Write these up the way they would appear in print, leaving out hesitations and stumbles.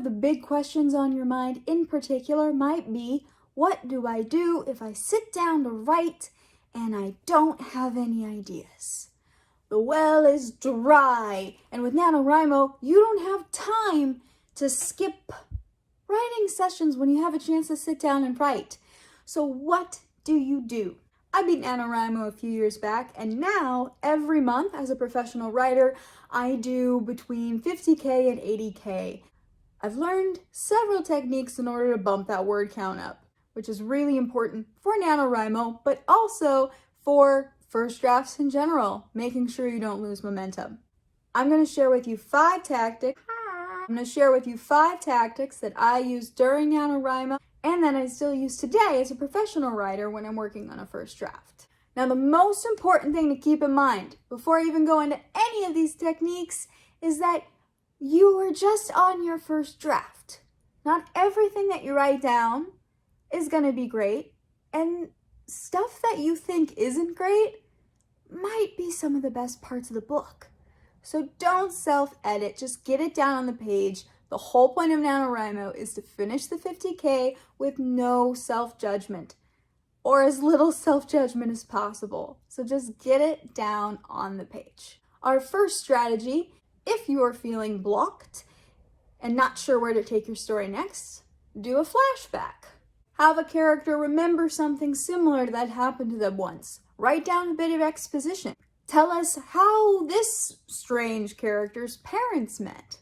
of the big questions on your mind in particular might be, what do I do if I sit down to write and I don't have any ideas? The well is dry, and with NaNoWriMo, you don't have time to skip writing sessions when you have a chance to sit down and write. So what do you do? I beat NaNoWriMo a few years back, and now every month as a professional writer, I do between 50K and 80K. I've learned several techniques in order to bump that word count up, which is really important for NaNoWriMo, but also for first drafts in general, making sure you don't lose momentum. I'm going to share with you 5 tactics. That I used during NaNoWriMo and that I still use today as a professional writer when I'm working on a first draft. Now, the most important thing to keep in mind before I even go into any of these techniques is that you are just on your first draft. Not everything that you write down is going to be great, and stuff that you think isn't great might be some of the best parts of the book. So don't self-edit, just get it down on the page. The whole point of NaNoWriMo is to finish the 50K with no self-judgment, or as little self-judgment as possible. So just get it down on the page. Our first strategy, if you are feeling blocked and not sure where to take your story next, do a flashback. Have a character remember something similar that happened to them once. Write down a bit of exposition. Tell us how this strange character's parents met.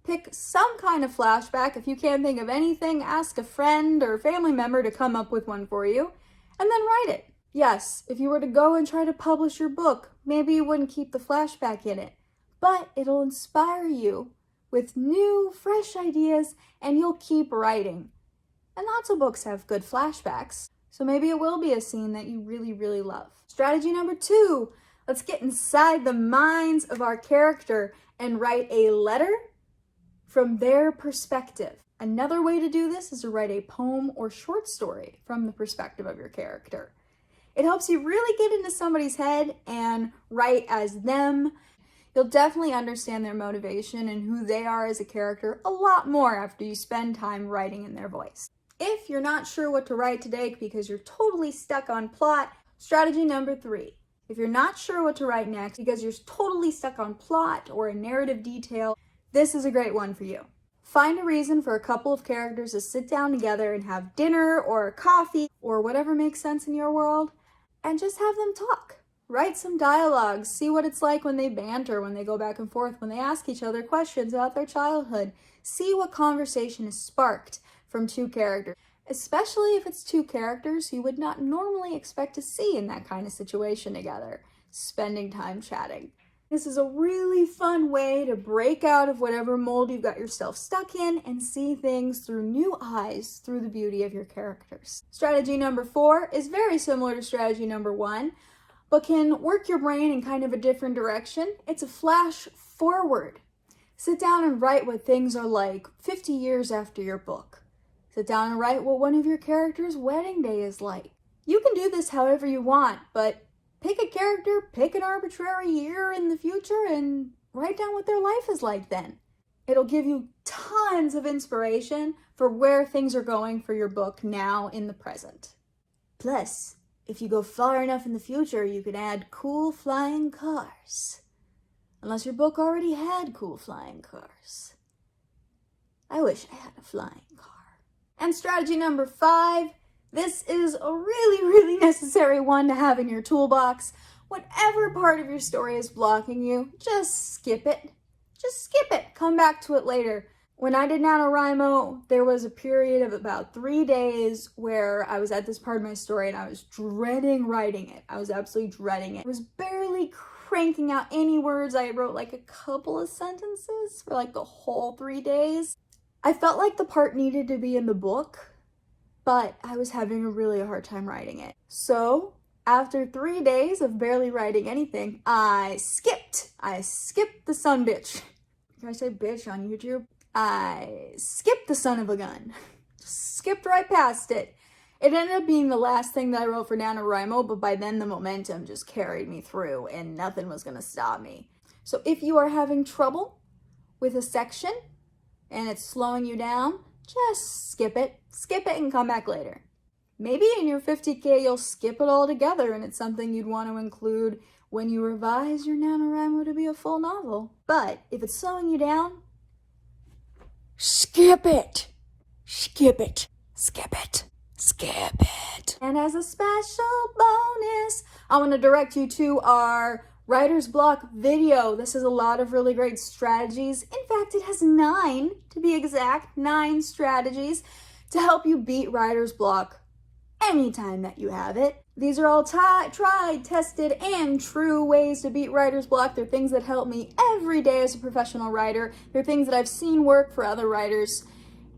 Pick some kind of flashback. If you can't think of anything, ask a friend or family member to come up with one for you, and then write it. Yes, if you were to go and try to publish your book, maybe you wouldn't keep the flashback in it, but it'll inspire you with new, fresh ideas, and you'll keep writing. And lots of books have good flashbacks, so maybe it will be a scene that you really, really love. Strategy number 2, let's get inside the minds of our character and write a letter from their perspective. Another way to do this is to write a poem or short story from the perspective of your character. It helps you really get into somebody's head and write as them. You'll definitely understand their motivation and who they are as a character a lot more after you spend time writing in their voice. If you're not sure what to write today because you're totally stuck on plot, strategy number 3. If you're not sure what to write next because you're totally stuck on plot or a narrative detail, this is a great one for you. Find a reason for a couple of characters to sit down together and have dinner or coffee or whatever makes sense in your world, and just have them talk. Write some dialogues, see what it's like when they banter, when they go back and forth, when they ask each other questions about their childhood. See what conversation is sparked from 2 characters, especially if it's 2 characters you would not normally expect to see in that kind of situation together, spending time chatting. This is a really fun way to break out of whatever mold you've got yourself stuck in and see things through new eyes through the beauty of your characters. Strategy number 4 is very similar to strategy number 1, but can work your brain in kind of a different direction. It's a flash forward. Sit down and write what things are like 50 years after your book. Sit down and write what one of your characters' wedding day is like. You can do this however you want, but pick a character, pick an arbitrary year in the future, and write down what their life is like then. It'll give you tons of inspiration for where things are going for your book now in the present. Plus, if you go far enough in the future, you can add cool flying cars. Unless your book already had cool flying cars. I wish I had a flying car. And strategy number 5, this is a really, really necessary one to have in your toolbox. Whatever part of your story is blocking you, just skip it. Just skip it. Come back to it later. When I did NaNoWriMo, there was a period of about 3 days where I was at this part of my story and I was dreading writing it. I was absolutely dreading it. I was barely cranking out any words. I wrote like a couple of sentences for like the whole 3 days. I felt like the part needed to be in the book, but I was having a really hard time writing it. So after 3 days of barely writing anything, I skipped the son bitch. Can I say bitch on YouTube? I skipped the son of a gun. Just skipped right past it. It ended up being the last thing that I wrote for NaNoWriMo, but by then the momentum just carried me through and nothing was gonna stop me. So if you are having trouble with a section, and it's slowing you down, just skip it and come back later. Maybe in your 50K you'll skip it all together and it's something you'd want to include when you revise your NaNoWriMo to be a full novel. But if it's slowing you down, skip it. Skip it. Skip it. Skip it. And as a special bonus, I want to direct you to our writer's block video. This is a lot of really great strategies. In fact, it has 9 to be exact, 9 strategies to help you beat writer's block anytime that you have it. These are all tried, tested, and true ways to beat writer's block. They're things that help me every day as a professional writer. They're things that I've seen work for other writers.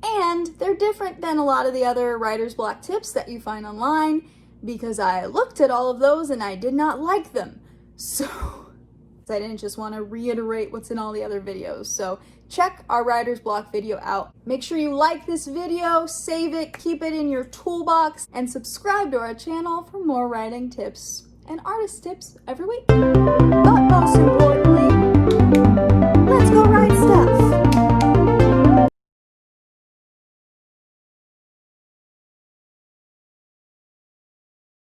And they're different than a lot of the other writer's block tips that you find online because I looked at all of those and I did not like them. So I didn't just want to reiterate what's in all the other videos. So check our writer's block video out. Make sure you like this video, save it, keep it in your toolbox, and subscribe to our channel for more writing tips and artist tips every week. But most importantly,